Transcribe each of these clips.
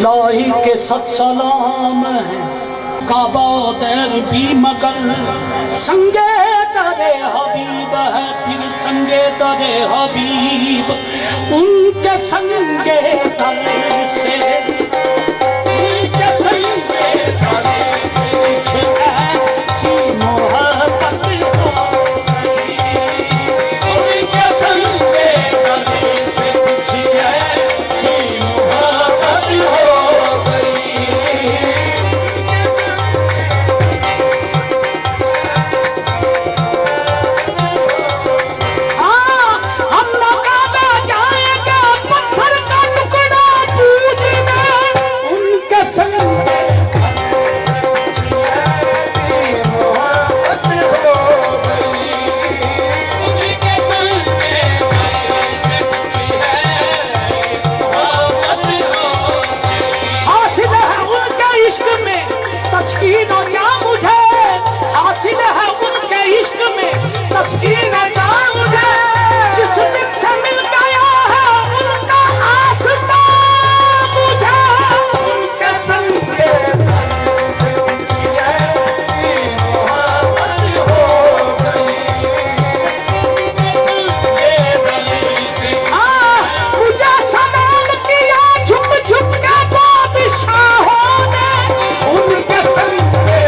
लाही के सत सलाम है काबा दर भी मगर संगे तरे हबीब है फिर संगे तरे हबीब उनके संगे तरे से उनके संगे तरे से कुछ ऐसी मोहब्बत हो गई उनके संगे तरे से कुछ ऐसी मोहब्बत हो गई। हम मक्का में जाएंगे पत्थर का टुकड़ा पूजने उनके संगे तस्कीन जा मुझे हासिल है उनके इश्क में तस्कीन जा मुझे जिस दिन से मिल गया है उनका आसमां मुझे उनके संगे से मुझे ऐसी मोहब्बत हो गई। मुझे सलाम किया झुक झुक के बादशाहों ने उनके संगे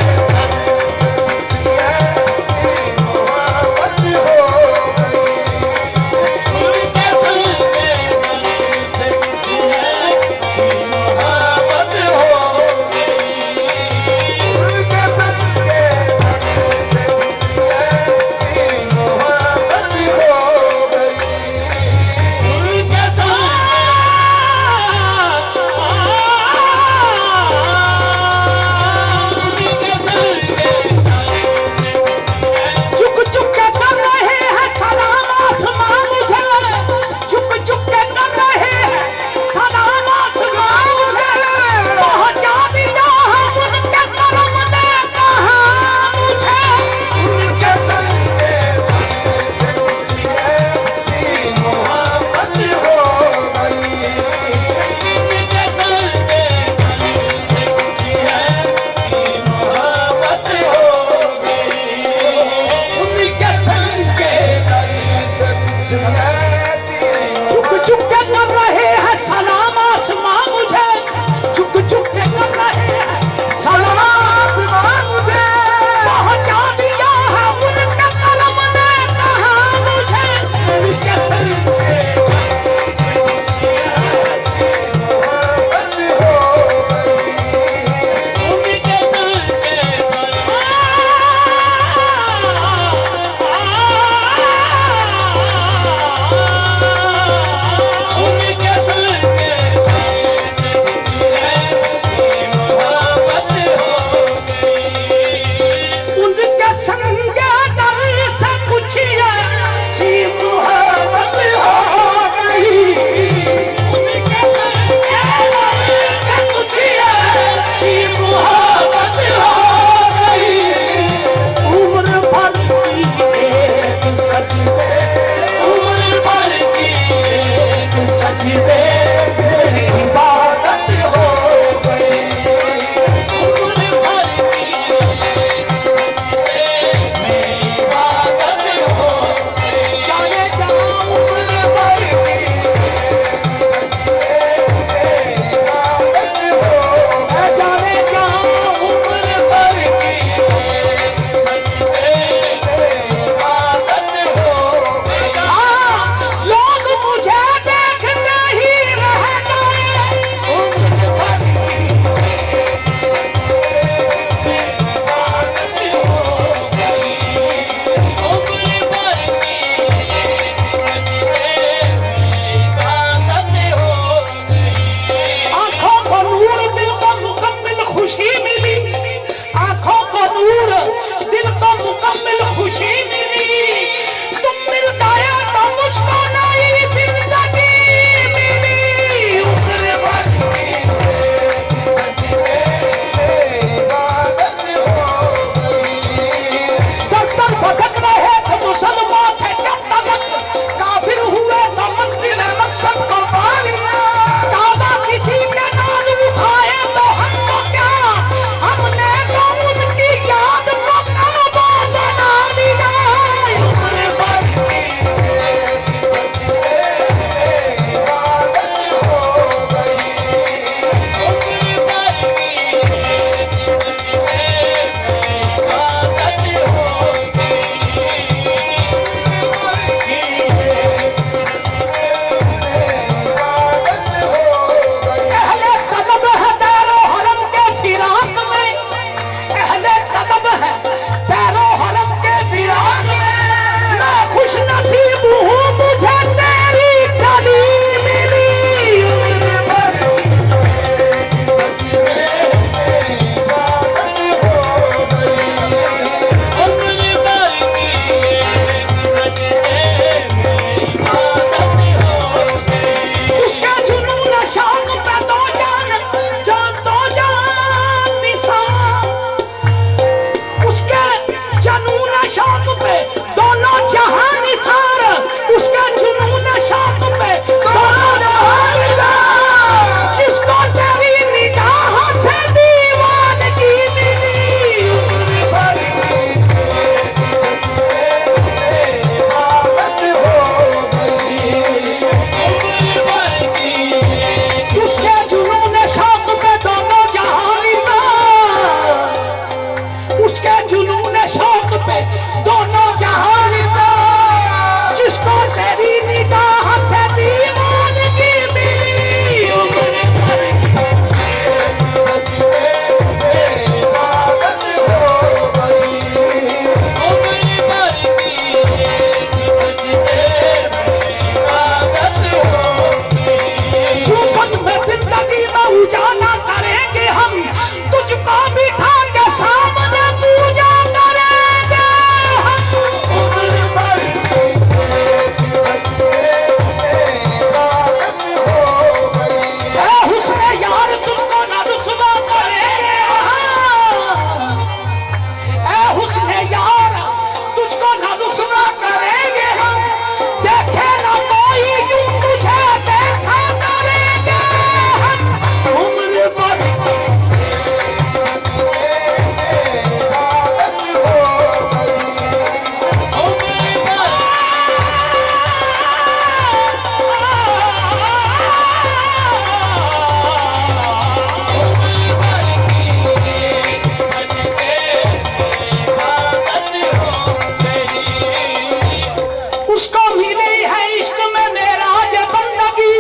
लोग मुझे देखते ही को बिठा के सामने पूजा करेंगे उम्र भर की सजदे में इबादत हो गई। ए हुस्न यार तुझको ना रुसवा करेंगे ए हुस्न यार तुझको ना रुसवा करेंगे हम देखे ना कोई यूं तुझे देखा करेंगे हम उम्र भर इबादत हो गई। उसको मिली है इश्क में मेराज बंदगी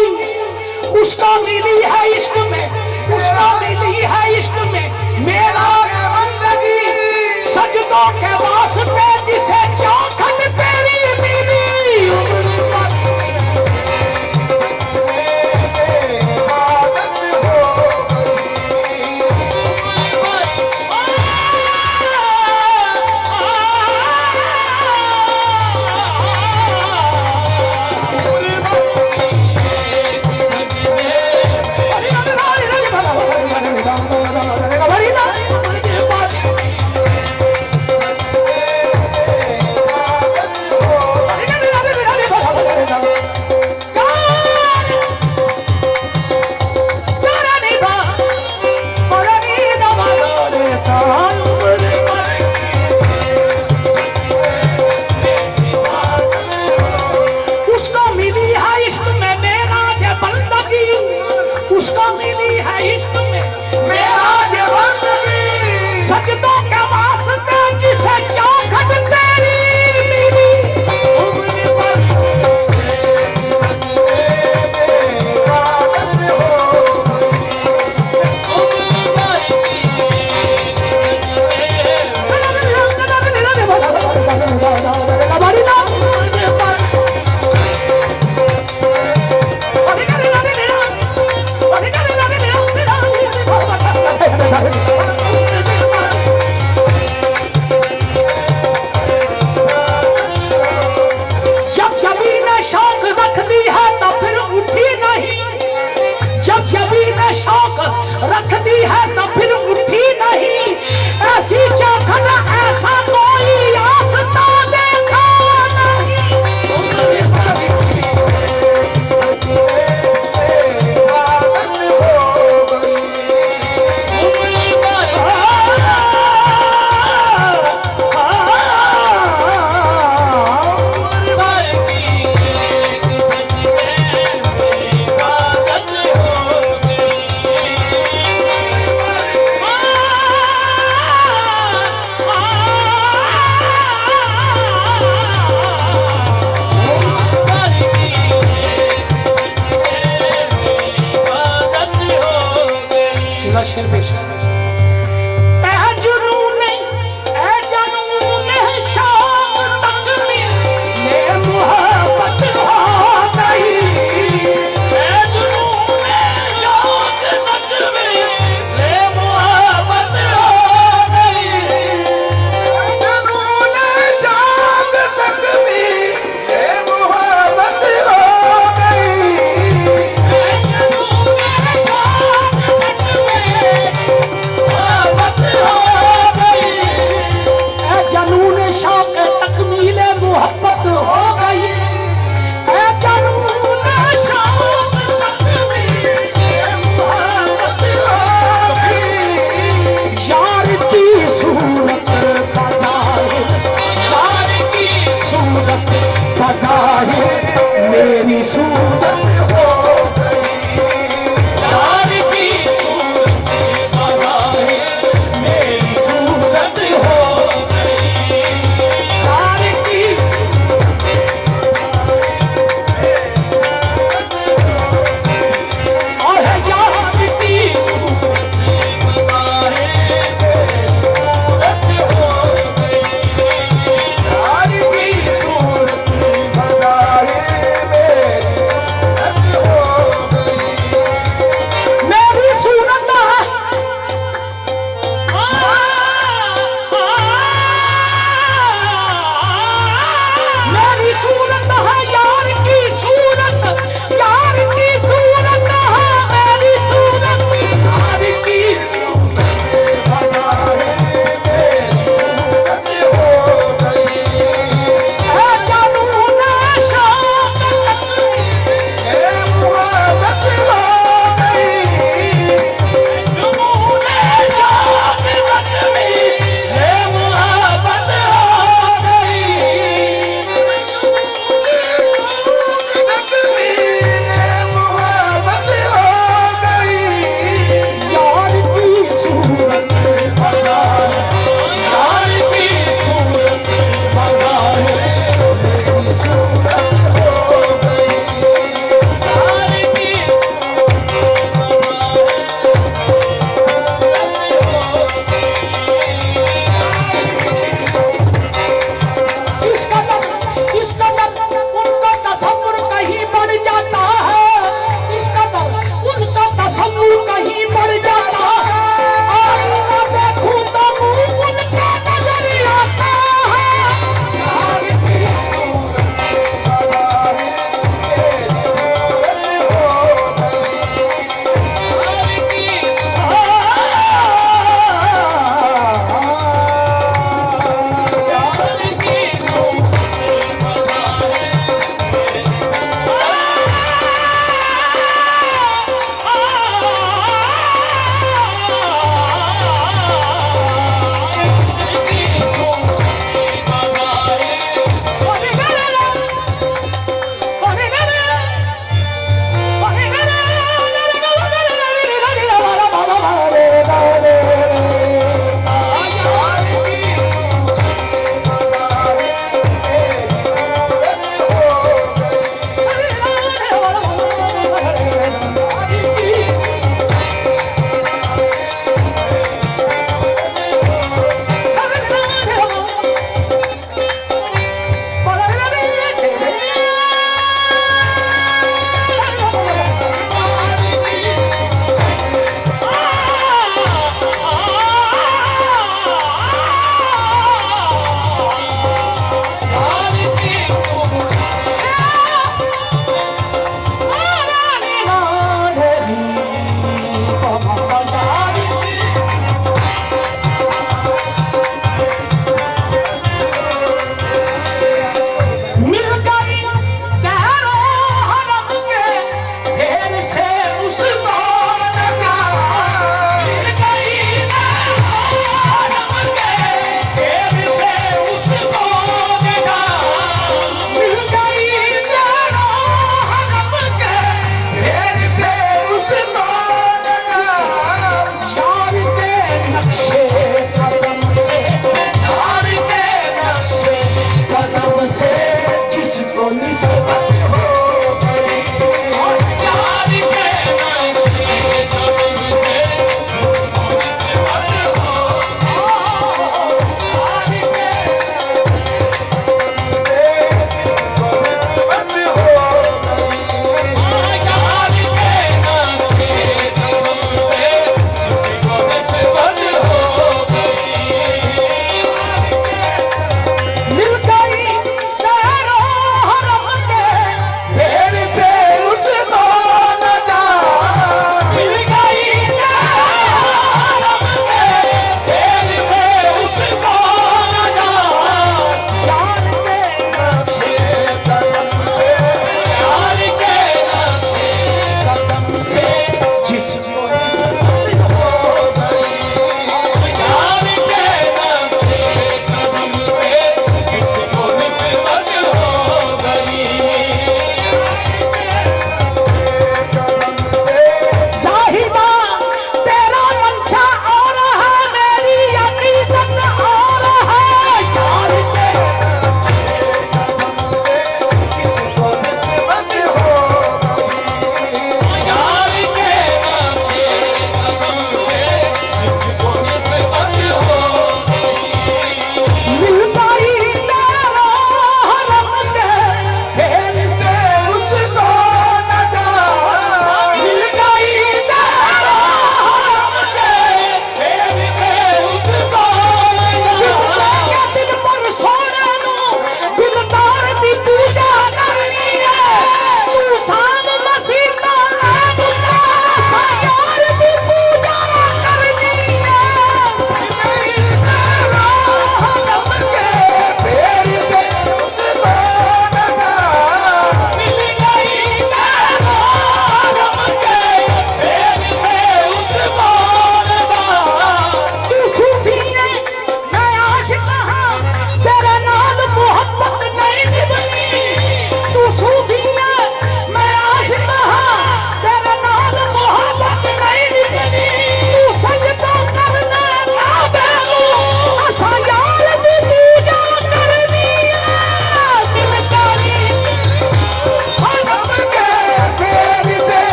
उसको मिली है इश्क में उसको मिली है इश्क में मेराज बंदगी सजदों के वास्ते जिसे चौखट तेरी मिली उम्र भर इबादत हो गई। उसको मिली है इश्क में मेराज बंदगी उसको मिली है इश्क में मेराज बंदगी सजदों के वास्ते जिसे चौखट तेरी मिली उम्र भर सजदे में इबादत हो गई। जब जमीन ने शौक रख दी है तो फिर उठी नहीं जब जमीन ने शौक रख दी है तो फिर उठी नहीं ऐसी चौखट ऐसा कोई आस्था देखा नहीं उम्र भर सजदे में इबादत हो गई। शेर पेश ए जुनून ए जुनून शाम तक में मोहब्बत हो गई ए जुनून शौक तक में मोहब्बत हो गई जुनून जाग तक भी ये मोहब्बत हो गई। ए जुनून शौक तक में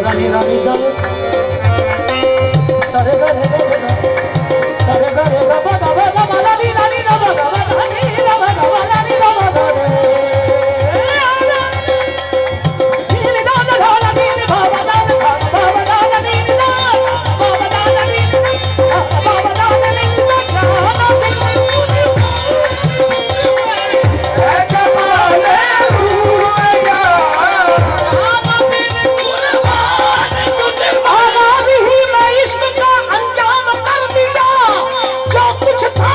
रानी रानी सरे सरे ग रे ग रे ग सरे ग रे ग ब ग ब ग ब रानी रानी ग ब ग ब रानी ग ब ग ब रानी ग ब ग रे नी दा दा धा नी नी भा ब दा धा भा ब दा नी नी दा भा ब दा नी नी भा ब दा नी नी चा चा जमाने हुआ आगाज ही मैं इश्क का अंजाम कर दिया जो कुछ था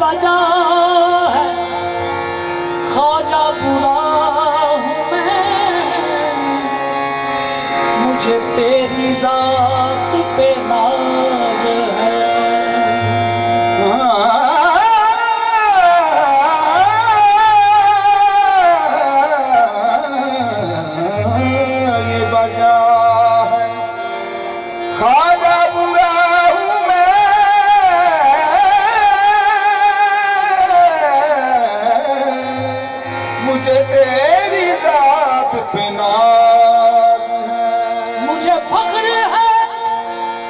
वजह है ख्वाजा बुरा हूँ मैं, मुझे तेरी जात पे नाज है। ये वजह है ख्वाजा बुरा हूँ मैं, मुझे तेरी जात पे नाज है। मुझे फख्र है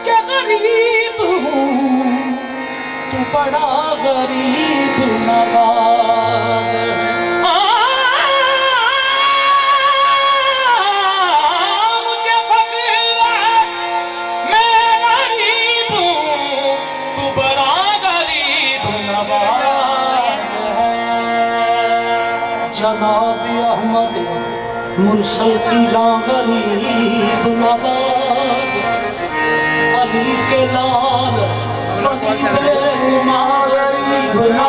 कि गरीब हूँ, तू बड़ा गरीब नवाज है। मुझे फख्र है मैं गरीब हूँ, तू बड़ा गरीब नवाज है। जनाब अहमद मुरसल की जां गरीब नवाज, अली के लाल फरीद उमा गरीब नवाज।